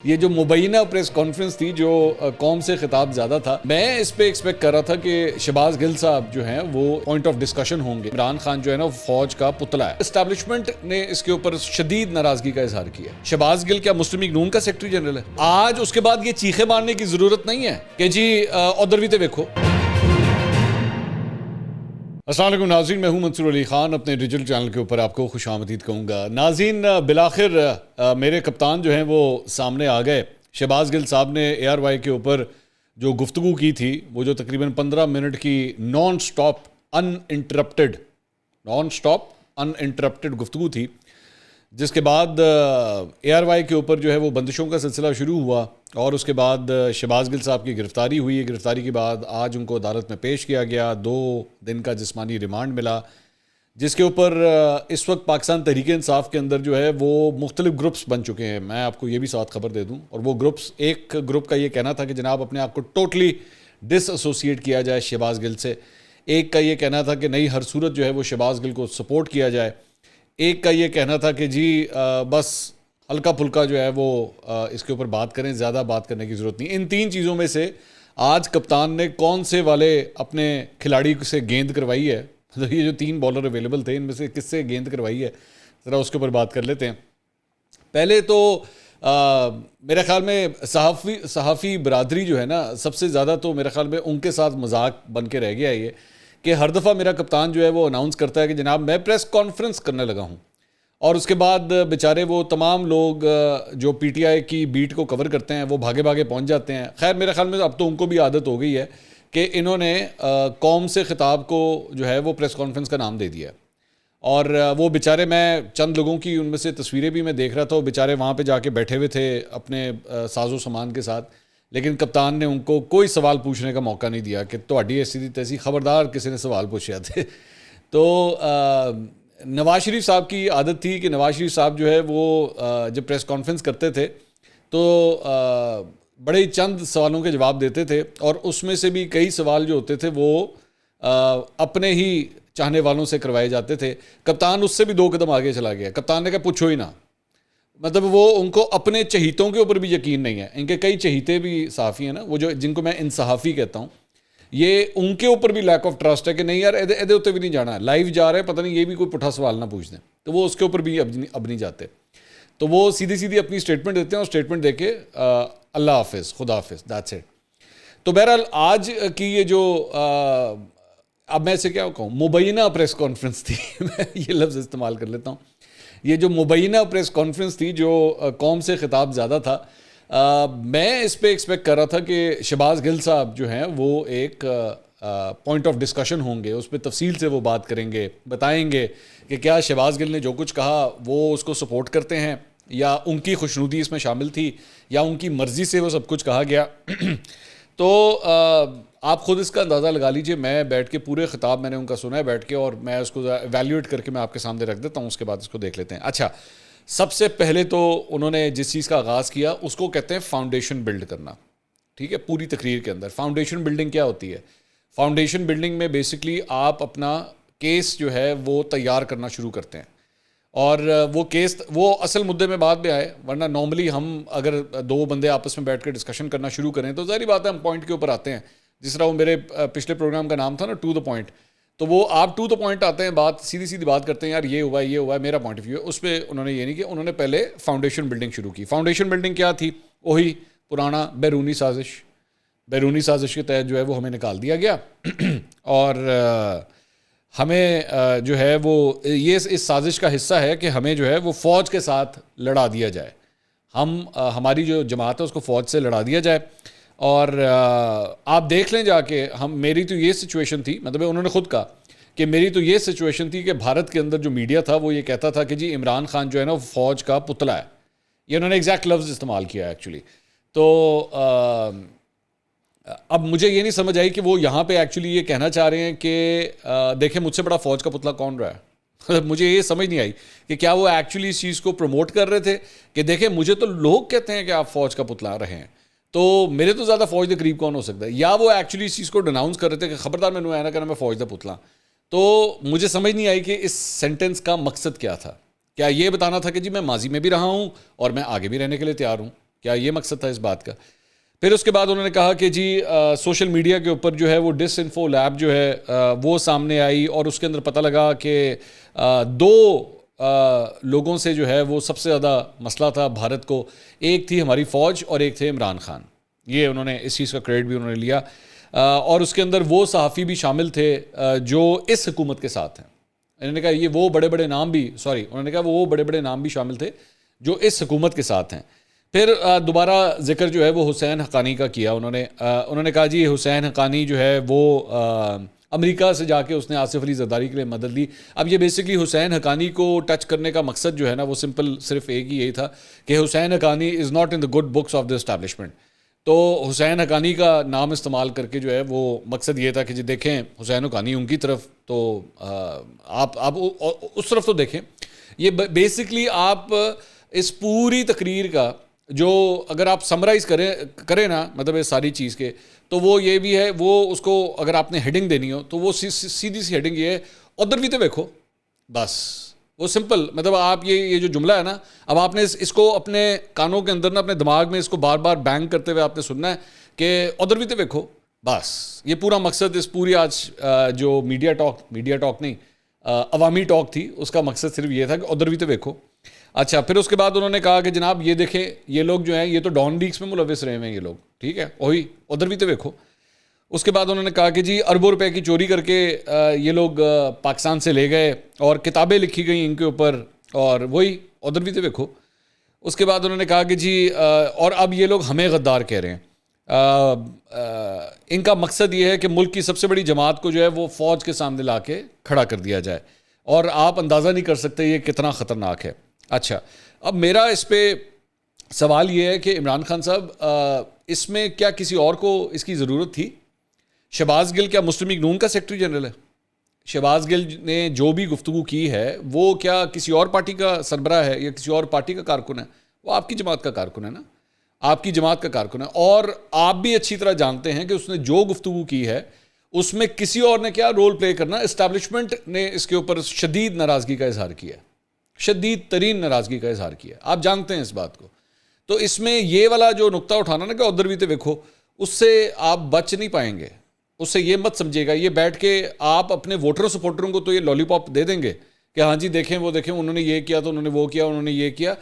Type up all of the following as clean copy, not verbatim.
یہ جو مبینہ پریس کانفرنس تھی جو قوم سے خطاب زیادہ تھا، میں اس پہ ایکسپیکٹ کر رہا تھا کہ شہباز گل صاحب جو ہیں وہ پوائنٹ آف ڈسکشن ہوں گے۔ عمران خان جو ہے نا فوج کا پتلا ہے۔ اسٹیبلشمنٹ نے اس کے اوپر شدید ناراضگی کا اظہار کیا۔ شہباز گل کیا مسلم لیگ نون کا سیکرٹری جنرل ہے؟ آج اس کے بعد یہ چیخے مارنے کی ضرورت نہیں ہے کہ جی ادھر بھی تے ویکھو۔ السلام علیکم ناظرین، میں ہوں منصور علی خان، اپنے ڈیجیٹل چینل کے اوپر آپ کو خوش آمدید کہوں گا۔ ناظرین، بالآخر میرے کپتان جو ہیں وہ سامنے آ گئے۔ شہباز گل صاحب نے اے آر وائی کے اوپر جو گفتگو کی تھی، وہ جو تقریباً 15 منٹ کی نان سٹاپ ان انٹرپٹڈ گفتگو تھی، جس کے بعد اے آر وائی کے اوپر جو ہے وہ بندشوں کا سلسلہ شروع ہوا، اور اس کے بعد شہباز گل صاحب کی گرفتاری ہوئی۔ گرفتاری کے بعد آج ان کو عدالت میں پیش کیا گیا، 2 دن کا جسمانی ریمانڈ ملا، جس کے اوپر اس وقت پاکستان تحریک انصاف کے اندر جو ہے وہ مختلف گروپس بن چکے ہیں۔ میں آپ کو یہ بھی ساتھ خبر دے دوں، اور وہ گروپس، ایک گروپ کا یہ کہنا تھا کہ جناب اپنے آپ کو ٹوٹلی ڈس ایسوسیٹ کیا جائے شہباز گل سے، ایک کا یہ کہنا تھا کہ نہیں، ہر صورت جو ہے وہ شہباز گل کو سپورٹ کیا جائے، ایک کا یہ کہنا تھا کہ جی بس ہلکا پھلکا جو ہے وہ اس کے اوپر بات کریں، زیادہ بات کرنے کی ضرورت نہیں۔ ان 3 چیزوں میں سے آج کپتان نے کون سے والے اپنے کھلاڑی سے گیند کروائی ہے؟ یہ جو 3 بالر اویلیبل تھے، ان میں سے کس سے گیند کروائی ہے، ذرا اس کے اوپر بات کر لیتے ہیں۔ پہلے تو میرے خیال میں صحافی برادری جو ہے نا، سب سے زیادہ تو میرے خیال میں ان کے ساتھ مذاق بن کے رہ گیا ہے یہ، کہ ہر دفعہ میرا کپتان جو ہے وہ اناؤنس کرتا ہے کہ جناب میں پریس کانفرنس کرنے لگا ہوں، اور اس کے بعد بیچارے وہ تمام لوگ جو پی ٹی آئی کی بیٹ کو کور کرتے ہیں وہ بھاگے پہنچ جاتے ہیں۔ خیر میرے خیال میں اب تو ان کو بھی عادت ہو گئی ہے کہ انہوں نے قوم سے خطاب کو جو ہے وہ پریس کانفرنس کا نام دے دیا ہے، اور وہ بیچارے، میں چند لوگوں کی ان میں سے تصویریں بھی میں دیکھ رہا تھا، وہ بیچارے وہاں پہ جا کے بیٹھے ہوئے تھے اپنے ساز و سامان کے ساتھ، لیکن کپتان نے ان کو کوئی سوال پوچھنے کا موقع نہیں دیا کہ تہاڈی ایسی تیسی، خبردار کسی نے سوال پوچھے تھے۔ تو نواز شریف صاحب کی عادت تھی کہ نواز شریف صاحب جو ہے وہ جب پریس کانفرنس کرتے تھے تو بڑے چند سوالوں کے جواب دیتے تھے، اور اس میں سے بھی کئی سوال جو ہوتے تھے وہ اپنے ہی چاہنے والوں سے کروائے جاتے تھے۔ کپتان اس سے بھی 2 قدم آگے چلا گیا۔ کپتان نے کہا پوچھو ہی نہ، مطلب وہ ان کو اپنے چہیتوں کے اوپر بھی یقین نہیں ہے۔ ان کے کئی چہیتے بھی صحافی ہیں نا، وہ جو جن کو میں انصحافی کہتا ہوں، یہ ان کے اوپر بھی لیک آف ٹرسٹ ہے کہ نہیں یار ادھر اتنے بھی نہیں جانا ہے، لائیو جا رہے ہیں، پتہ نہیں یہ بھی کوئی پٹھا سوال نہ پوچھ دیں، تو وہ اس کے اوپر بھی اب نہیں جاتے۔ تو وہ سیدھی اپنی اسٹیٹمنٹ دیتے ہیں، اور اسٹیٹمنٹ دے کے اللہ حافظ، خدا حافظ، دیٹس اٹ۔ تو بہرحال آج کی یہ جو اب میں اسے کیا کہوں، مبینہ پریس کانفرنس تھی، میں یہ لفظ استعمال کر لیتا ہوں، یہ جو مبینہ پریس کانفرنس تھی جو قوم سے خطاب زیادہ تھا، میں اس پہ ایکسپیکٹ کر رہا تھا کہ شہباز گل صاحب جو ہیں وہ ایک پوائنٹ آف ڈسکشن ہوں گے، اس پہ تفصیل سے وہ بات کریں گے، بتائیں گے کہ کیا شہباز گل نے جو کچھ کہا وہ اس کو سپورٹ کرتے ہیں، یا ان کی خوشنودی اس میں شامل تھی، یا ان کی مرضی سے وہ سب کچھ کہا گیا۔ تو آپ خود اس کا اندازہ لگا لیجئے۔ میں بیٹھ کے پورے خطاب میں نے ان کا سنا ہے بیٹھ کے، اور میں اس کو ایویلیویٹ کر کے میں آپ کے سامنے رکھ دیتا ہوں، اس کے بعد اس کو دیکھ لیتے ہیں۔ اچھا، سب سے پہلے تو انہوں نے جس چیز کا آغاز کیا اس کو کہتے ہیں فاؤنڈیشن بلڈ کرنا، ٹھیک ہے؟ پوری تقریر کے اندر فاؤنڈیشن بلڈنگ کیا ہوتی ہے؟ فاؤنڈیشن بلڈنگ میں بیسکلی آپ اپنا کیس جو ہے وہ تیار کرنا شروع کرتے ہیں، اور وہ کیس وہ اصل مدعے میں بعد میں آئے، ورنہ نارملی ہم اگر 2 بندے آپس میں بیٹھ کے ڈسکشن کرنا شروع کریں تو ظاہری بات ہے ہم پوائنٹ کے اوپر آتے ہیں، جس طرح وہ میرے پچھلے پروگرام کا نام تھا نا ٹو دا پوائنٹ، تو وہ آپ ٹو دا پوائنٹ آتے ہیں، بات سیدھی بات کرتے ہیں، یار یہ ہوا ہے، میرا پوائنٹ آف ویو ہے۔ اس پہ انہوں نے یہ نہیں کہ انہوں نے پہلے فاؤنڈیشن بلڈنگ شروع کی۔ فاؤنڈیشن بلڈنگ کیا تھی؟ وہی پرانا بیرونی سازش کے تحت جو ہے وہ ہمیں نکال دیا گیا، اور ہمیں جو ہے وہ یہ اس سازش کا حصہ ہے کہ ہمیں جو ہے وہ فوج کے ساتھ لڑا دیا جائے، ہماری جو جماعت ہے اس کو فوج سے لڑا دیا جائے۔ اور آپ دیکھ لیں جا کے، میری تو یہ سچویشن تھی، مطلب انہوں نے خود کہا کہ میری تو یہ سچویشن تھی کہ بھارت کے اندر جو میڈیا تھا وہ یہ کہتا تھا کہ جی عمران خان جو ہے نا فوج کا پتلا ہے، یہ انہوں نے ایگزیکٹ لفظ استعمال کیا ایکچولی۔ تو اب مجھے یہ نہیں سمجھ آئی کہ وہ یہاں پہ ایکچولی یہ کہنا چاہ رہے ہیں کہ دیکھیں مجھ سے بڑا فوج کا پتلا کون رہا ہے۔ مجھے یہ سمجھ نہیں آئی کہ کیا وہ ایکچولی اس چیز کو پروموٹ کر رہے تھے کہ دیکھیں مجھے تو لوگ کہتے ہیں کہ آپ فوج کا پتلا رہے ہیں، تو میرے تو زیادہ فوج دے قریب کون ہو سکتا ہے، یا وہ ایکچولی اس چیز کو ڈناؤنس کر رہے تھے کہ خبردار میں نے کہنا میں فوج دا پتلا۔ تو مجھے سمجھ نہیں آئی کہ اس سینٹنس کا مقصد کیا تھا۔ کیا یہ بتانا تھا کہ جی میں ماضی میں بھی رہا ہوں اور میں آگے بھی رہنے کے لیے تیار ہوں؟ کیا یہ مقصد تھا اس بات کا؟ پھر اس کے بعد انہوں نے کہا کہ جی سوشل میڈیا کے اوپر جو ہے وہ ڈس انفو لیب جو ہے وہ سامنے آئی اور اس کے اندر پتہ لگا کہ دو لوگوں سے جو ہے وہ سب سے زیادہ مسئلہ تھا بھارت کو. ایک تھی ہماری فوج اور ایک تھے عمران خان. یہ انہوں نے اس چیز کا کریڈٹ بھی انہوں نے لیا. اور اس کے اندر وہ صحافی بھی شامل تھے جو اس حکومت کے ساتھ ہیں. انہوں نے کہا یہ وہ بڑے بڑے نام بھی انہوں نے کہا وہ بڑے بڑے نام بھی شامل تھے جو اس حکومت کے ساتھ ہیں. پھر دوبارہ ذکر جو ہے وہ حسین حقانی کا کیا انہوں نے کہا جی حسین حقانی جو ہے وہ امریکہ سے جا کے اس نے آصف علی زرداری کے لیے مدد لی. اب یہ بیسکلی حسین حقانی کو ٹچ کرنے کا مقصد جو ہے نا وہ سمپل صرف ایک ہی یہی تھا کہ Husain Haqqani is not in the good books of the establishment. تو حسین حقانی کا نام استعمال کر کے جو ہے وہ مقصد یہ تھا کہ جی دیکھیں حسین حقانی ان کی طرف تو آپ اس طرف تو دیکھیں. یہ بیسکلی آپ اس پوری تقریر کا جو اگر آپ سمرائز کریں نا مطلب اس ساری چیز کے تو وہ یہ بھی ہے وہ اس کو اگر آپ نے ہیڈنگ دینی ہو تو وہ سیدھی سی ہیڈنگ یہ ہے ادھر بھی تو دیکھو بس. وہ سمپل مطلب آپ یہ جو جملہ ہے نا اب آپ نے اس کو اپنے کانوں کے اندر نا اپنے دماغ میں اس کو بار بار بینگ کرتے ہوئے آپ نے سننا ہے کہ ادھر بھی تو دیکھو بس. یہ پورا مقصد اس پوری آج جو میڈیا ٹاک نہیں عوامی ٹاک تھی اس کا مقصد صرف یہ تھا کہ ادھر بھی تو دیکھو. اچھا پھر اس کے بعد انہوں نے کہا کہ جناب یہ دیکھیں یہ لوگ جو ہیں یہ تو ڈان لیکس میں ملوث رہے ہیں یہ لوگ, ٹھیک ہے وہی ادھر بھی تو دیکھو. اس کے بعد انہوں نے کہا کہ جی اربوں روپے کی چوری کر کے یہ لوگ پاکستان سے لے گئے اور کتابیں لکھی گئیں ان کے اوپر اور وہی ادھر بھی تو دیکھو. اس کے بعد انہوں نے کہا کہ جی اور اب یہ لوگ ہمیں غدار کہہ رہے ہیں. ان کا مقصد یہ ہے کہ ملک کی سب سے بڑی جماعت کو جو ہے وہ فوج کے سامنے لا کے کھڑا کر دیا جائے اور آپ اندازہ نہیں کر سکتے یہ کتنا خطرناک ہے. اچھا اب میرا اس پہ سوال یہ ہے کہ عمران خان صاحب اس میں کیا کسی اور کو اس کی ضرورت تھی؟ شہباز گل کیا مسلم لیگ نون کا سیکرٹری جنرل ہے؟ شہباز گل نے جو بھی گفتگو کی ہے وہ کیا کسی اور پارٹی کا سربراہ ہے یا کسی اور پارٹی کا کارکن ہے؟ وہ آپ کی جماعت کا کارکن ہے نا, آپ کی جماعت کا کارکن ہے. اور آپ بھی اچھی طرح جانتے ہیں کہ اس نے جو گفتگو کی ہے اس میں کسی اور نے کیا رول پلے کرنا. اسٹیبلشمنٹ نے اس کے اوپر شدید ناراضگی کا اظہار کیا, شدید ترین ناراضگی کا اظہار کیا, آپ جانتے ہیں اس بات کو. تو اس میں یہ والا جو نقطہ اٹھانا نا کہ ادھر بھی تو دیکھو, اس سے آپ بچ نہیں پائیں گے. اس سے یہ مت سمجھے گا یہ بیٹھ کے آپ اپنے ووٹروں سپورٹروں کو تو یہ لالی پاپ دے دیں گے کہ ہاں جی دیکھیں وہ دیکھیں انہوں نے یہ کیا تو انہوں نے وہ کیا انہوں نے یہ کیا.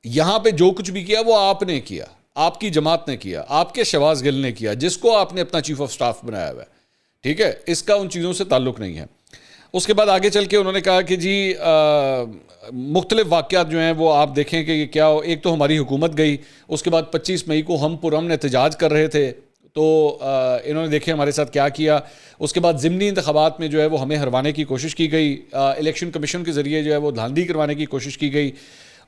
یہاں پہ جو کچھ بھی کیا وہ آپ نے کیا, آپ کی جماعت نے کیا, آپ کے شہباز گل نے کیا جس کو آپ نے اپنا چیف آف سٹاف بنایا ہوا ہے, ٹھیک ہے. اس کا ان چیزوں سے تعلق نہیں ہے. اس کے بعد آگے چل کے انہوں نے کہا کہ جی مختلف واقعات جو ہیں وہ آپ دیکھیں کہ کیا ایک تو ہماری حکومت گئی, اس کے بعد 25 مئی کو ہم پرامن احتجاج کر رہے تھے تو انہوں نے دیکھیں ہمارے ساتھ کیا کیا. اس کے بعد ضمنی انتخابات میں جو ہے وہ ہمیں ہروانے کی کوشش کی گئی, الیکشن کمیشن کے ذریعے جو ہے وہ دھاندلی کروانے کی کوشش کی گئی.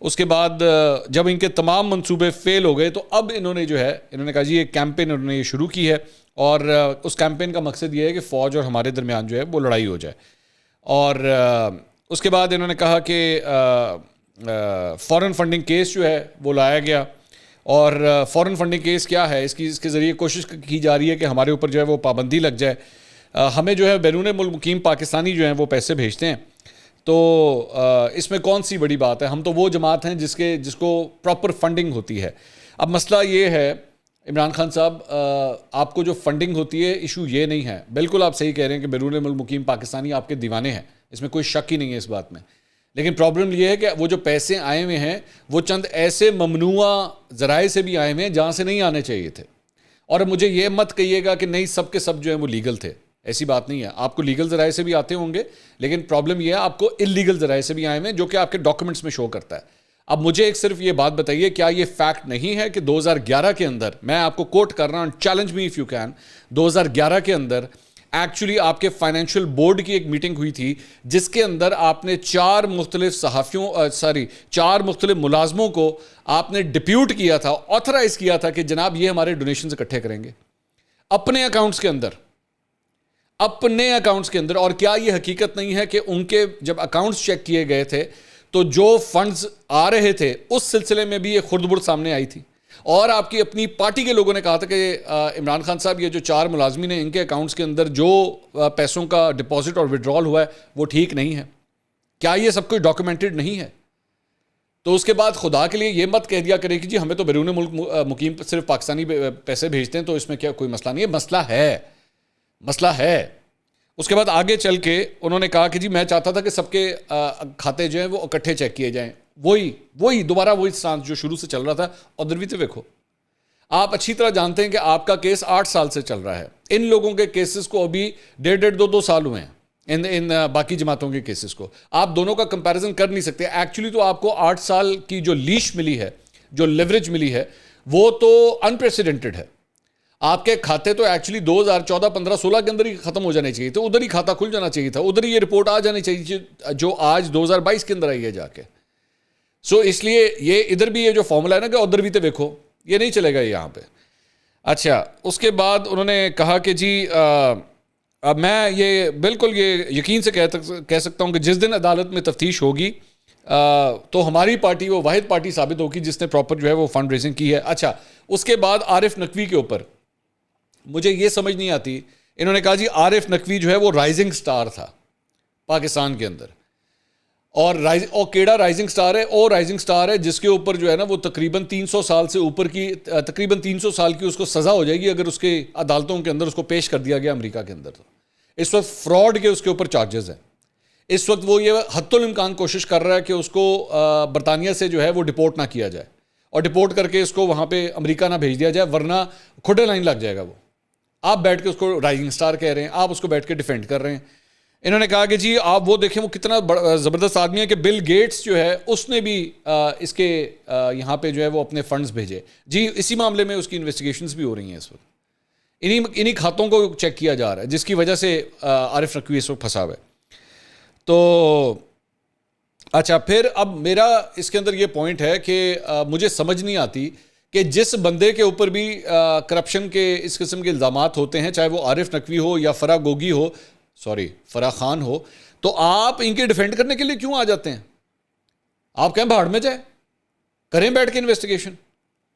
اس کے بعد جب ان کے تمام منصوبے فیل ہو گئے تو اب انہوں نے کہا جی ایک کیمپین انہوں نے یہ شروع کی ہے اور اس کیمپین کا مقصد یہ ہے کہ فوج اور ہمارے درمیان جو ہے وہ لڑائی ہو جائے. اور اس کے بعد انہوں نے کہا کہ فورن فنڈنگ کیس جو ہے وہ لایا گیا اور فورن فنڈنگ کیس کیا ہے اس کے ذریعے کوشش کی جا رہی ہے کہ ہمارے اوپر جو ہے وہ پابندی لگ جائے. ہمیں جو ہے بیرون ملک مقیم پاکستانی جو ہیں وہ پیسے بھیجتے ہیں تو اس میں کون سی بڑی بات ہے, ہم تو وہ جماعت ہیں جس کو پراپر فنڈنگ ہوتی ہے. اب مسئلہ یہ ہے عمران خان صاحب آپ کو جو فنڈنگ ہوتی ہے ایشو یہ نہیں ہے, بالکل آپ صحیح کہہ رہے ہیں کہ بیرون ملک مقیم پاکستانی آپ کے دیوانے ہیں, اس میں کوئی شک ہی نہیں ہے اس بات میں. لیکن پرابلم یہ ہے کہ وہ جو پیسے آئے ہوئے ہیں وہ چند ایسے ممنوع ذرائع سے بھی آئے ہوئے ہیں جہاں سے نہیں آنے چاہیے تھے. اور مجھے یہ مت کہیے گا کہ نہیں سب کے سب جو ہیں وہ لیگل تھے, ایسی بات نہیں ہے. آپ کو لیگل ذرائع سے بھی آتے ہوں گے لیکن پرابلم یہ ہے آپ کو انلیگل ذرائع سے بھی آئے ہوئے ہیں جو کہ آپ کے ڈاکومنٹس میں شو کرتا ہے. اب مجھے ایک صرف یہ بات بتائیے کیا یہ فیکٹ نہیں ہے کہ 2011 کے اندر, میں آپ کو کوٹ کر رہا ہوں, challenge me if you can, 2011 کے اندر ایکچولی آپ کے فائنینشیل بورڈ کی ایک میٹنگ ہوئی تھی جس کے اندر آپ نے 4 مختلف ملازموں کو آپ نے ڈپیوٹ کیا تھا, آتھرائز کیا تھا کہ جناب یہ ہمارے ڈونیشنز اکٹھے کریں گے اپنے اکاؤنٹس کے اندر. اور کیا یہ حقیقت نہیں ہے کہ ان کے جب اکاؤنٹس چیک کیے گئے تھے تو جو فنڈز آ رہے تھے اس سلسلے میں بھی یہ خرد برد سامنے آئی تھی اور آپ کی اپنی پارٹی کے لوگوں نے کہا تھا کہ عمران خان صاحب یہ جو 4 ملازمین ہیں ان کے اکاؤنٹس کے اندر جو پیسوں کا ڈپازٹ اور وڈرال ہوا ہے وہ ٹھیک نہیں ہے. کیا یہ سب کچھ ڈاکومنٹڈ نہیں ہے؟ تو اس کے بعد خدا کے لیے یہ مت کہہ دیا کرے کہ جی ہمیں تو بیرون ملک مقیم صرف پاکستانی پیسے بھیجتے ہیں تو اس میں کیا کوئی مسئلہ نہیں ہے. مسئلہ ہے. اس کے بعد آگے چل کے انہوں نے کہا کہ جی میں چاہتا تھا کہ سب کے کھاتے جو ہیں وہ اکٹھے چیک کیے جائیں. وہی دوبارہ وہی سانس جو شروع سے چل رہا تھا. اور دروی تو دیکھو, آپ اچھی طرح جانتے ہیں کہ آپ کا کیس 8 سال سے چل رہا ہے. ان لوگوں کے کیسز کو ابھی 1.5 سال ہوئے ہیں, ان باقی جماعتوں کے کیسز کو. آپ دونوں کا کمپیریزن کر نہیں سکتے. ایکچولی تو آپ کو 8 سال کی جو لیش ملی ہے, جو لیوریج ملی ہے, وہ تو انپریسیڈنٹڈ ہے. آپ کے کھاتے تو ایکچولی 2014, 15, 16 کے اندر ہی ختم ہو جانے چاہیے تھے. ادھر ہی کھاتا کھل جانا چاہیے تھا, ادھر ہی یہ رپورٹ آ جانی چاہیے جو آج 2022 کے اندر آئی ہے جا کے. سو اس لیے یہ ادھر بھی یہ جو فارمولا ہے نا کہ ادھر بھی تو دیکھو, یہ نہیں چلے گا یہاں پہ. اچھا, اس کے بعد انہوں نے کہا کہ جی میں یہ بالکل یہ یقین سے کہہ سکتا ہوں کہ جس دن عدالت میں تفتیش ہوگی تو ہماری پارٹی وہ واحد پارٹی ثابت ہوگی جس نے پراپر جو ہے وہ فنڈ ریزنگ کی ہے. اچھا, اس کے بعد عارف نقوی کے اوپر مجھے یہ سمجھ نہیں آتی. انہوں نے کہا جی عارف نقوی جو ہے وہ رائزنگ سٹار تھا پاکستان کے اندر, اور کیڑا رائزنگ سٹار ہے, اور رائزنگ سٹار ہے جس کے اوپر جو ہے نا وہ تقریباً 300 سال سے اوپر کی, تقریباً 300 سال کی اس کو سزا ہو جائے گی اگر اس کے عدالتوں کے اندر اس کو پیش کر دیا گیا امریکہ کے اندر. تو اس وقت فراڈ کے اس کے اوپر چارجز ہیں. اس وقت وہ یہ حتی الامکان کوشش کر رہا ہے کہ اس کو برطانیہ سے جو ہے وہ ڈپورٹ نہ کیا جائے, اور ڈپورٹ کر کے اس کو وہاں پہ امریکہ نہ بھیج دیا جائے, ورنہ کھڈے لائن لگ جائے گا. وہ آپ بیٹھ کے اس کو رائزنگ سٹار کہہ رہے ہیں, آپ اس کو بیٹھ کے ڈیفینڈ کر رہے ہیں. انہوں نے کہا کہ جی آپ وہ دیکھیں وہ کتنا زبردست آدمی ہے کہ بل گیٹس جو ہے اس نے بھی اس کے یہاں پہ جو ہے وہ اپنے فنڈز بھیجے. جی اسی معاملے میں اس کی انویسٹیگیشنز بھی ہو رہی ہیں اس وقت. انہی کھاتوں کو چیک کیا جا رہا ہے جس کی وجہ سے عارف نقوی اس وقت پھنسا ہوا ہے. تو اچھا, پھر اب میرا اس کے اندر یہ پوائنٹ ہے کہ مجھے سمجھ نہیں آتی کہ جس بندے کے اوپر بھی کرپشن کے اس قسم کے الزامات ہوتے ہیں, چاہے وہ عارف نقوی ہو یا فرح خان ہو, تو آپ ان کے ڈیفینڈ کرنے کے لیے کیوں آ جاتے ہیں؟ آپ کہیں بھاڑ میں جائیں, کریں بیٹھ کے انویسٹیگیشن.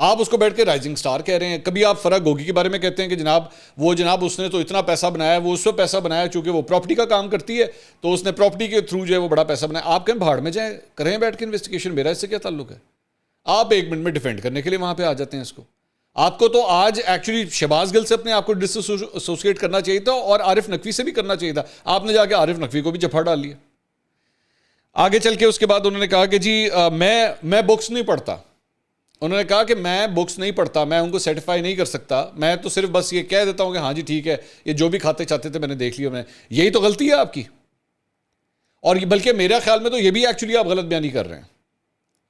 آپ اس کو بیٹھ کے رائزنگ سٹار کہہ رہے ہیں. کبھی آپ فرح گوگی کے بارے میں کہتے ہیں کہ جناب اس نے تو اتنا پیسہ بنایا, وہ اس سے پیسہ بنایا چونکہ وہ پراپرٹی کا کام کرتی ہے تو اس نے پراپرٹی کے تھرو جو ہے وہ بڑا پیسہ بنایا. آپ کہیں بھاڑ میں جائیں, کریں بیٹھ کے انویسٹیگیشن, میرا اس سے کیا تعلق ہے؟ آپ 1 منٹ میں ڈیفینڈ کرنے کے لیے وہاں پہ آ جاتے ہیں اس کو. آپ کو تو آج ایکچولی شہباز گل سے اپنے آپ کو ڈس ایسوسیٹ کرنا چاہیے تھا, اور عارف نقوی سے بھی کرنا چاہیے تھا. آپ نے جا کے عارف نقوی کو بھی جفا ڈال لیا. آگے چل کے اس کے بعد انہوں نے کہا کہ جی میں بکس نہیں پڑھتا. انہوں نے کہا کہ میں بکس نہیں پڑھتا, میں ان کو سرٹیفائی نہیں کر سکتا, میں تو صرف بس یہ کہہ دیتا ہوں کہ ہاں جی ٹھیک ہے, یہ جو بھی کھاتے چاہتے تھے میں نے دیکھ لیا. یہی تو غلطی ہے آپ کی. اور بلکہ میرا خیال میں تو یہ بھی ایکچولی آپ غلط بیانی کر رہے ہیں,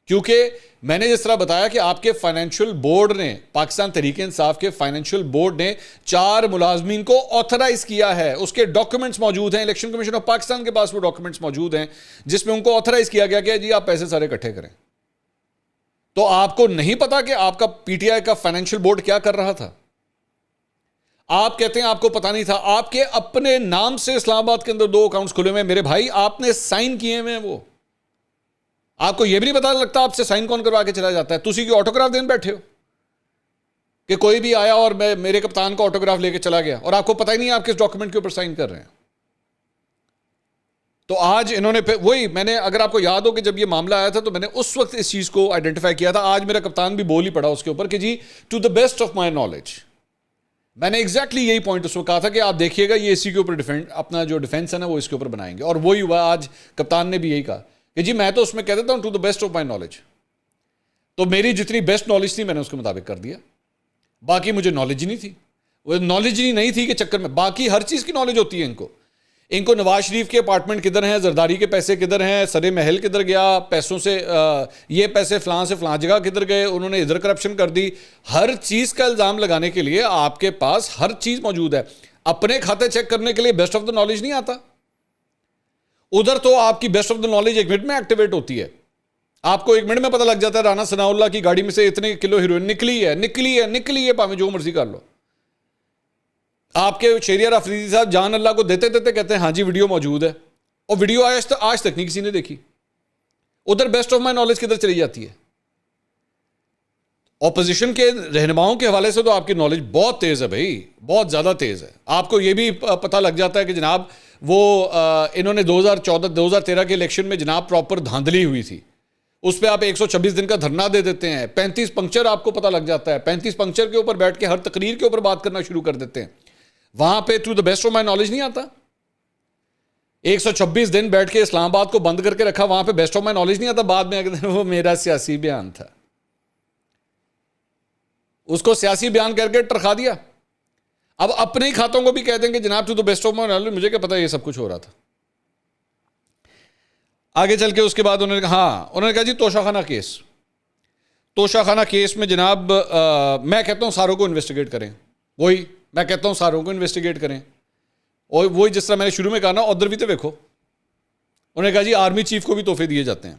کیونکہ میں نے جس طرح بتایا کہ آپ کے فائنینشیل بورڈ نے, پاکستان تحریک انصاف کے فائنینشیل بورڈ نے 4 ملازمین کو آتھرائز کیا ہے. اس کے ڈاکومنٹس موجود ہیں, الیکشن کمیشن آف پاکستان کے پاس وہ ڈاکومنٹس موجود ہیں جس میں ان کو آتھرائز کیا گیا کہ جی آپ پیسے سارے اکٹھے کریں. تو آپ کو نہیں پتا کہ آپ کا پی ٹی آئی کا فائنینشیل بورڈ کیا کر رہا تھا؟ آپ کہتے ہیں آپ کو پتا نہیں تھا. آپ کے اپنے نام سے اسلام آباد کے اندر 2 اکاؤنٹس کھلے ہوئے ہیں میرے بھائی, آپ نے سائن کیے ہوئے ہیں. وہ آپ کو یہ بھی نہیں پتا لگتا آپ سے سائن کون کروا کے چلا جاتا ہے. تسی کی آٹوگراف دین بیٹھے ہو کہ کوئی بھی آیا اور میرے کپتان کا آٹوگراف لے کے چلا گیا, اور آپ کو پتہ ہی نہیں آپ کس ڈاکومنٹ کے اوپر سائن کر رہے ہیں. تو آج انہوں نے وہی, میں نے اگر آپ کو یاد ہو کہ جب یہ معاملہ آیا تھا تو میں نے اس وقت اس چیز کو آئیڈینٹیفائی کیا تھا. آج میرا کپتان بھی بول ہی پڑا اس کے اوپر کہ جی to the best of my knowledge. میں نے ایگزیکٹلی یہی پوائنٹ اس کو کہا تھا کہ آپ دیکھیے گا یہ اسی کے اوپر اپنا جو ڈیفینس ہے نا وہ اس کے اوپر بنائیں گے, اور وہی ہوا. آج کپتان نے بھی یہی کہا کہ جی میں تو اس میں کہہ دیتا ہوں to the best of my knowledge. تو میری جتنی بیسٹ نالج تھی میں نے اس کے مطابق کر دیا. باقی مجھے نالج ہی نہیں تھی, وہ نالج ہی نہیں تھی کہ چکر میں. باقی ہر چیز کی نالج ہوتی ہے ان کو نواز شریف کے اپارٹمنٹ کدھر ہیں, زرداری کے پیسے کدھر ہیں, سرے محل کدھر گیا, پیسوں سے یہ پیسے فلاں سے فلاں جگہ کدھر گئے, انہوں نے ادھر کرپشن کر دی. ہر چیز کا الزام لگانے کے لیے آپ کے پاس ہر چیز موجود ہے. اپنے کھاتے چیک کرنے کے لیے بیسٹ آف دا نالج نہیں آتا. ادھر تو آپ کی best of the knowledge 1 minute میں ایکٹیویٹ ہوتی ہے. آپ کو 1 منٹ میں پتہ لگ جاتا ہے رانا ثناء اللہ کی گاڑی میں سے اتنے کلو ہیروئن نکلی ہے پاویں جو مرضی کر لو. آپ کے شہریار افریدی صاحب جان اللہ کو دیتے کہتے ہیں ہاں جی ویڈیو موجود ہے, اور ویڈیو آج تک نہیں کسی نے دیکھی. ادھر بیسٹ آف مائی نالج کدھر چلی جاتی ہے؟ اپوزیشن کے رہنماؤں کے حوالے سے تو آپ کی نالج بہت تیز ہے بھائی, بہت زیادہ تیز ہے. آپ کو یہ بھی پتہ لگ جاتا ہے کہ جناب وہ انہوں نے 2013 کے الیکشن میں جناب پراپر دھاندلی ہوئی تھی. اس پہ آپ 126 دن کا دھرنا دے دیتے ہیں, 35 پنکچر آپ کو پتہ لگ جاتا ہے, 35 پنکچر کے اوپر بیٹھ کے ہر تقریر کے اوپر بات کرنا شروع کر دیتے ہیں. وہاں پہ to the best of my knowledge نہیں آتا. 126 دن بیٹھ کے اسلام آباد کو بند کر کے رکھا, وہاں پہ بیسٹ آف مائی نالج نہیں آتا. بعد میں وہ میرا سیاسی بیان تھا, اس کو سیاسی بیان کر کے ٹرکھا دیا. اب اپنے ہی کھاتوں کو بھی کہہ دیں گے جناب to the best of my knowledge, مجھے کیا پتا یہ سب کچھ ہو رہا تھا. آگے چل کے اس کے بعد انہوں نے کہا جی توشہ خانہ کیس. توشہ خانہ کیس میں جناب میں کہتا ہوں ساروں کو انویسٹیگیٹ کریں. میں کہتا ہوں ساروں کو انویسٹیگیٹ کریں. اور وہی جس طرح میں نے شروع میں کہا نا, ادھر بھی تو دیکھو. انہوں نے کہا جی آرمی چیف کو بھی تحفے دیے جاتے ہیں.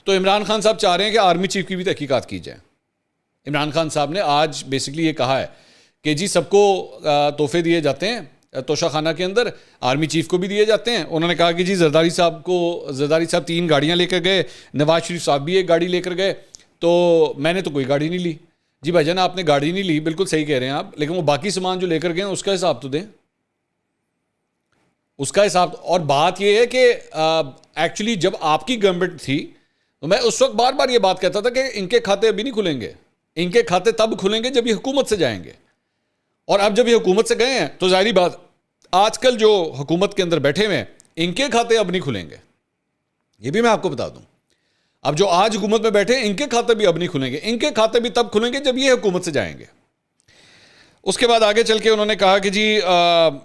تو عمران خان صاحب چاہ رہے ہیں کہ آرمی چیف کی بھی تحقیقات کی جائے. عمران خان صاحب نے آج بیسکلی یہ کہا ہے کہ جی سب کو تحفے دیے جاتے ہیں توشہ خانہ کے اندر, آرمی چیف کو بھی دیے جاتے ہیں. انہوں نے کہا کہ جی زرداری صاحب 3 گاڑیاں لے کر گئے, نواز شریف صاحب بھی 1 گاڑی لے کر گئے, تو میں نے تو کوئی گاڑی نہیں لی. جی بھائی جان آپ نے گاڑی نہیں لی, بالکل صحیح کہہ رہے ہیں آپ, لیکن وہ باقی سامان جو لے کر گئے اس کا حساب تو دیں, اس کا حساب. اور بات یہ ہے کہ ایکچولی جب آپ کی گورنمنٹ تھی تو میں اس وقت بار بار یہ بات کہتا تھا کہ ان کے کھاتے ابھی نہیں کھلیں گے, ان کے کھاتے تب کھلیں گے جب یہ حکومت سے جائیں گے. اور اب جب یہ حکومت سے گئے ہیں تو ظاہری بات آج کل جو حکومت کے اندر بیٹھے ہوئے ہیں ان کے کھاتے اب نہیں کھلیں گے. یہ بھی میں آپ کو بتا دوں, اب جو آج حکومت میں بیٹھے ہیں ان کے کھاتے بھی اب نہیں کھلیں گے, ان کے کھاتے بھی تب کھلیں گے جب یہ حکومت سے جائیں گے. اس کے بعد آگے چل کے انہوں نے کہا کہ جی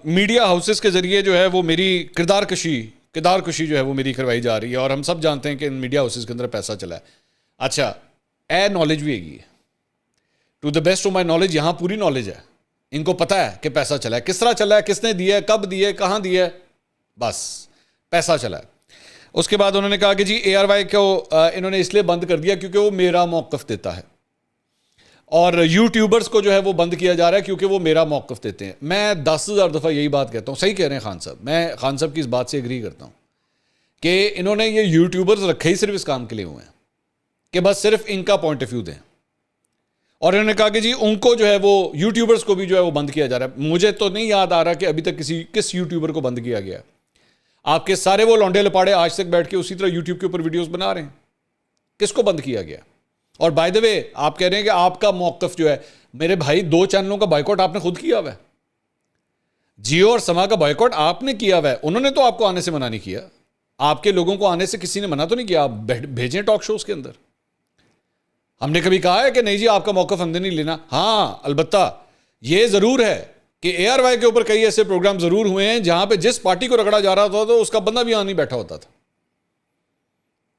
میڈیا ہاؤسز کے ذریعے جو ہے وہ میری کردار کشی جو ہے وہ میری کروائی جا رہی ہے, اور ہم سب جانتے ہیں کہ ان میڈیا ہاؤسز کے اندر پیسہ چلا ہے. اچھا نالج بھی ہے, to the best of my knowledge یہاں پوری نالج ہے, ان کو پتہ ہے کہ پیسہ چلا ہے, کس طرح چلا ہے, کس نے دیا ہے, کب دیا ہے, کہاں دیا ہے, بس پیسہ چلا ہے. اس کے بعد انہوں نے کہا کہ جی ARY کو انہوں نے اس لیے بند کر دیا کیونکہ وہ میرا موقف دیتا ہے, اور یوٹیوبرز کو جو ہے وہ بند کیا جا رہا ہے کیونکہ وہ میرا موقف دیتے ہیں. میں 10,000 دفعہ یہی بات کہتا ہوں, صحیح کہہ رہے ہیں خان صاحب, میں خان صاحب کی اس بات سے ایگری کرتا ہوں کہ انہوں نے یہ یوٹیوبرز رکھے ہی صرف اس کام کے لیے ہوئے ہیں کہ بس صرف ان کا پوائنٹ آف ویو دیں. اور انہوں نے کہا کہ جی ان کو جو ہے وہ یوٹیوبرز کو بھی جو ہے وہ بند کیا جا رہا ہے. مجھے تو نہیں یاد آ رہا کہ ابھی تک کس یوٹیوبر کو بند کیا گیا. آپ کے سارے وہ لونڈے لپاڑے آج تک بیٹھ کے اسی طرح یوٹیوب کے اوپر ویڈیوز بنا رہے ہیں, کس کو بند کیا گیا؟ اور بائی دا وے آپ کہہ رہے ہیں کہ آپ کا موقف جو ہے, میرے بھائی 2 چینلوں کا بائیکاٹ آپ نے خود کیا ہوا ہے. جیو اور سما کا بائیکاٹ آپ نے کیا ہوا ہے, انہوں نے تو آپ کو آنے سے منع نہیں کیا. آپ کے لوگوں کو آنے سے کسی نے منع تو نہیں کیا, آپ بھیجیں ٹاک شوز کے اندر. ہم نے کبھی کہا ہے کہ نہیں جی آپ کا موقف ہم نے نہیں لینا. ہاں البتہ یہ ضرور ہے کہ ARY کے اوپر کئی ایسے پروگرام ضرور ہوئے ہیں جہاں پہ جس پارٹی کو رگڑا جا رہا تھا تو اس کا بندہ بھی یہاں نہیں بیٹھا ہوتا تھا,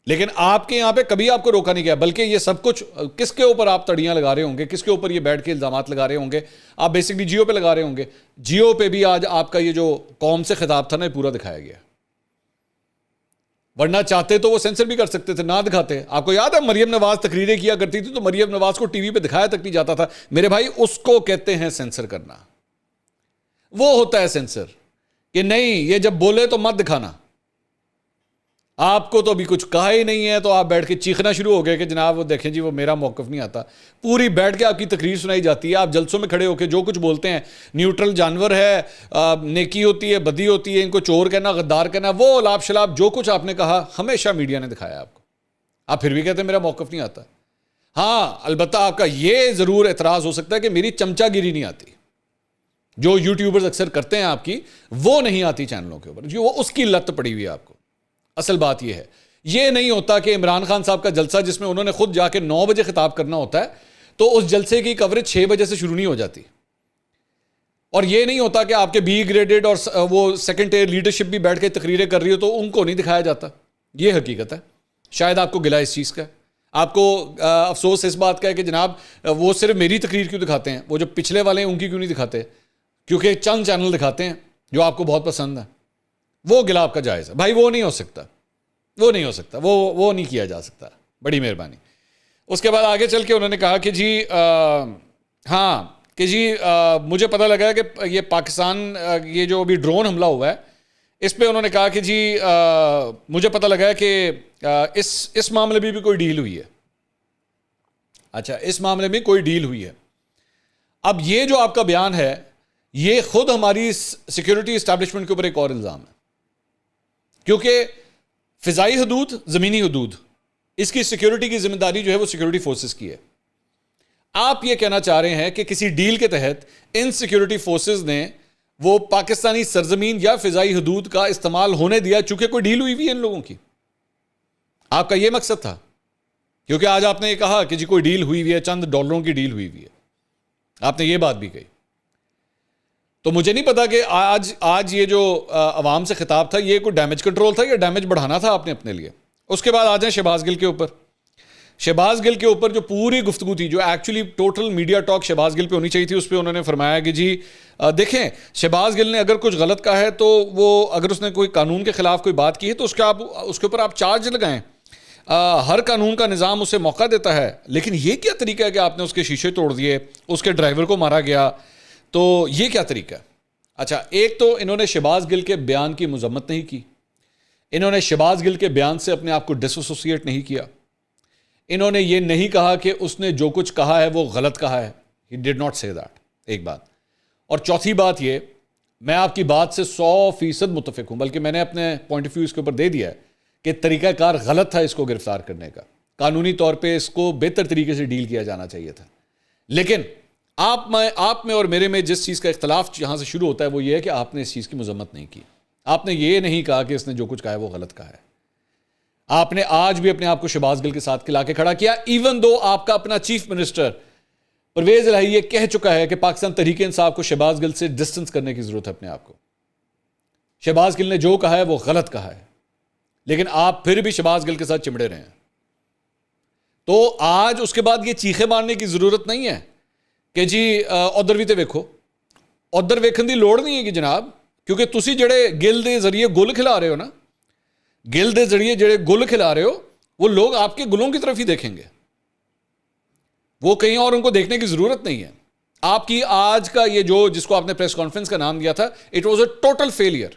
لیکن آپ کے یہاں پہ کبھی آپ کو روکا نہیں گیا. بلکہ یہ سب کچھ کس کے اوپر آپ تڑیاں لگا رہے ہوں گے, کس کے اوپر یہ بیٹھ کے الزامات لگا رہے ہوں گے, آپ بیسکلی جیو پہ لگا رہے ہوں گے. جیو پہ بھی آج آپ کا یہ جو قوم سے خطاب تھا نا, یہ پورا دکھایا گیا. ورنہ چاہتے تو وہ سینسر بھی کر سکتے تھے, نہ دکھاتے. آپ کو یاد ہے مریم نواز تقریریں کیا کرتی تھی تو مریم نواز کو ٹی وی پہ دکھایا تک نہیں جاتا تھا. میرے بھائی اس کو کہتے ہیں سینسر کرنا. وہ ہوتا ہے سینسر کہ نہیں یہ جب بولے تو مت دکھانا. آپ کو تو ابھی کچھ کہا ہی نہیں ہے تو آپ بیٹھ کے چیخنا شروع ہو گئے کہ جناب وہ دیکھیں جی وہ میرا موقف نہیں آتا. پوری بیٹھ کے آپ کی تقریر سنائی جاتی ہے, آپ جلسوں میں کھڑے ہو کے جو کچھ بولتے ہیں, نیوٹرل جانور ہے, نیکی ہوتی ہے, بدی ہوتی ہے, ان کو چور کہنا, غدار کہنا, وہ لاب شلاب جو کچھ آپ نے کہا ہمیشہ میڈیا نے دکھایا آپ کو. آپ پھر بھی کہتے ہیں میرا موقف نہیں آتا. ہاں البتہ آپ کا یہ ضرور اعتراض ہو سکتا ہے کہ میری چمچا گیری نہیں آتی, جو یوٹیوبرز اکثر کرتے ہیں آپ کی, وہ نہیں آتی چینلوں کے اوپر, جو وہ اس کی لت پڑی ہوئی ہے آپ کو. اصل بات یہ ہے, یہ نہیں ہوتا کہ عمران خان صاحب کا جلسہ جس میں انہوں نے خود جا کے 9 بجے خطاب کرنا ہوتا ہے تو اس جلسے کی کوریج 6 بجے سے شروع نہیں ہو جاتی. اور یہ نہیں ہوتا کہ آپ کے بی گریڈڈ اور وہ سیکنڈ ٹیئر لیڈرشپ بھی بیٹھ کے تقریریں کر رہی ہو تو ان کو نہیں دکھایا جاتا. یہ حقیقت ہے. شاید آپ کو گلہ اس چیز کا ہے, آپ کو افسوس اس بات کا ہے کہ جناب وہ صرف میری تقریر کیوں دکھاتے ہیں, وہ جو پچھلے والے ہیں ان کی کیوں نہیں دکھاتے, کیونکہ چند چینل دکھاتے ہیں جو آپ کو بہت پسند ہے. وہ گلہ آپ کا جائز ہے بھائی, وہ نہیں ہو سکتا, وہ نہیں ہو سکتا, وہ نہیں کیا جا سکتا. بڑی مہربانی. اس کے بعد آگے چل کے انہوں نے کہا کہ جی ہاں کہ جی مجھے پتہ لگا کہ یہ پاکستان یہ جو ابھی ڈرون حملہ ہوا ہے اس پہ انہوں نے کہا کہ جی مجھے پتہ لگا کہ اس معاملے میں بھی کوئی ڈیل ہوئی ہے. اچھا اس معاملے میں کوئی ڈیل ہوئی ہے. اب یہ جو آپ کا بیان ہے یہ خود ہماری سیکیورٹی اسٹیبلشمنٹ کے اوپر ایک اور الزام ہے, کیونکہ فضائی حدود, زمینی حدود, اس کی سیکیورٹی کی ذمہ داری جو ہے وہ سیکیورٹی فورسز کی ہے. آپ یہ کہنا چاہ رہے ہیں کہ کسی ڈیل کے تحت ان سیکیورٹی فورسز نے وہ پاکستانی سرزمین یا فضائی حدود کا استعمال ہونے دیا چونکہ کوئی ڈیل ہوئی ہوئی ہے ان لوگوں کی. آپ کا یہ مقصد تھا؟ کیونکہ آج آپ نے یہ کہا کہ جی کوئی ڈیل ہوئی ہوئی ہے، چند ڈالروں کی ڈیل ہوئی ہوئی ہے، آپ نے یہ بات بھی کہی. تو مجھے نہیں پتا کہ آج یہ جو عوام سے خطاب تھا یہ کوئی ڈیمیج کنٹرول تھا یا ڈیمیج بڑھانا تھا آپ نے اپنے لیے. اس کے بعد آ جائیں شہباز گل کے اوپر. شہباز گل کے اوپر جو پوری گفتگو تھی، جو actually total media talk Shahbaz Gill پہ ہونی چاہیے تھی، اس پہ انہوں نے فرمایا کہ جی دیکھیں شہباز گل نے اگر کچھ غلط کہا ہے تو وہ اگر اس نے کوئی قانون کے خلاف کوئی بات کی ہے تو اس کے اوپر آپ چارج لگائیں. ہر قانون کا نظام اسے موقع دیتا ہے، لیکن یہ کیا طریقہ ہے کہ آپ نے اس کے شیشے توڑ دیے، اس کے ڈرائیور کو مارا گیا، تو یہ کیا طریقہ ہے؟ اچھا، ایک تو انہوں نے شہباز گل کے بیان کی مذمت نہیں کی، انہوں نے شہباز گل کے بیان سے اپنے آپ کو ڈس ایسوسیٹ نہیں کیا، انہوں نے یہ نہیں کہا کہ اس نے جو کچھ کہا ہے وہ غلط کہا ہے. He did not say that. ایک بات. اور چوتھی بات یہ، میں آپ کی بات سے 100% متفق ہوں، بلکہ میں نے اپنے پوائنٹ آف ویو اس کے اوپر دے دیا ہے کہ طریقہ کار غلط تھا اس کو گرفتار کرنے کا. قانونی طور پہ اس کو بہتر طریقے سے ڈیل کیا جانا چاہیے تھا. لیکن آپ میں اور میرے میں جس چیز کا اختلاف یہاں سے شروع ہوتا ہے وہ یہ ہے کہ آپ نے اس چیز کی مذمت نہیں کی. آپ نے یہ نہیں کہا کہ اس نے جو کچھ کہا ہے وہ غلط کہا ہے. آپ نے آج بھی اپنے آپ کو شہباز گل کے ساتھ کھلا کے کھڑا کیا، ایون دو آپ کا اپنا چیف منسٹر پرویز الہی یہ کہہ چکا ہے کہ پاکستان تحریک انصاف کو شہباز گل سے ڈسٹنس کرنے کی ضرورت ہے اپنے آپ کو. شہباز گل نے جو کہا ہے وہ غلط کہا ہے، لیکن آپ پھر بھی شہباز گل کے ساتھ چمڑے رہے ہیں. تو آج اس کے بعد یہ چیخے مارنے کی ضرورت نہیں ہے کہ جی ادھر بھی تے ویکھو. ادھر ویکھن دی لوڑ نہیں ہے کہ جناب، کیونکہ تسی جڑے گل دے ذریعے گل کھلا رہے ہو نا، گل دے ذریعے جڑے گل کھلا رہے ہو وہ لوگ آپ کے گلوں کی طرف ہی دیکھیں گے، وہ کہیں اور ان کو دیکھنے کی ضرورت نہیں ہے. آپ کی آج کا یہ جو جس کو آپ نے پریس کانفرنس کا نام دیا تھا، it was a total failure,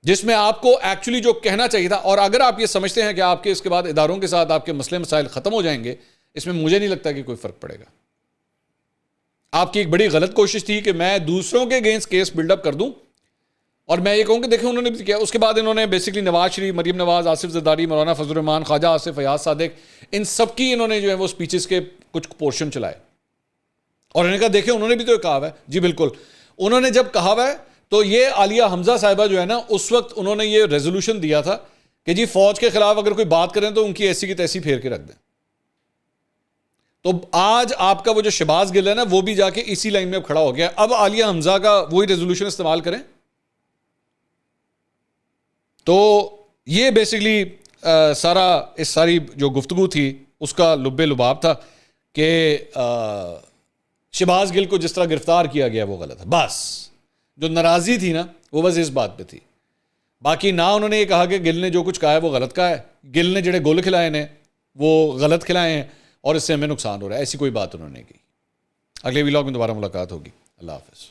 جس میں آپ کو ایکچولی جو کہنا چاہیے تھا. اور اگر آپ یہ سمجھتے ہیں کہ آپ کے اس کے بعد اداروں کے ساتھ آپ کے مسئلے مسائل ختم ہو جائیں گے، اس میں مجھے نہیں لگتا کہ کوئی فرق پڑے گا. آپ کی ایک بڑی غلط کوشش تھی کہ میں دوسروں کے اگینسٹ کیس بلڈ اپ کر دوں، اور میں یہ کہوں کہ دیکھیں انہوں نے بھی کیا. اس کے بعد انہوں نے بیسکلی نواز شریف، مریم نواز، آصف زرداری، مولانا فضل الرحمان، خواجہ آصف، فیاض صادق، ان سب کی انہوں نے جو ہے وہ سپیچز کے کچھ پورشن چلائے. اور انہوں نے کہا دیکھیں انہوں نے بھی تو کہا ہوا ہے. جی بالکل، انہوں نے جب کہا ہوا ہے تو یہ عالیہ حمزہ صاحبہ جو ہے نا، اس وقت انہوں نے یہ ریزولوشن دیا تھا کہ جی فوج کے خلاف اگر کوئی بات کریں تو ان کی ایسی کی تیسی پھیر کے رکھ دیں. تو آج آپ کا وہ جو شہباز گل ہے نا، وہ بھی جا کے اسی لائن میں اب کھڑا ہو گیا. اب عالیہ حمزہ کا وہی ریزولوشن استعمال کریں. تو یہ بیسکلی ساری جو گفتگو تھی اس کا لب لباب تھا کہ شہباز گل کو جس طرح گرفتار کیا گیا وہ غلط ہے. بس جو ناراضی تھی نا وہ بس اس بات پہ تھی. باقی نہ انہوں نے یہ کہا کہ گل نے جو کچھ کہا ہے وہ غلط کہا ہے، گل نے جڑے گول کھلائے نے وہ غلط کھلائے ہیں اور اس سے ہمیں نقصان ہو رہا ہے، ایسی کوئی بات انہوں نے کی. اگلے ولاگ میں دوبارہ ملاقات ہوگی. اللہ حافظ.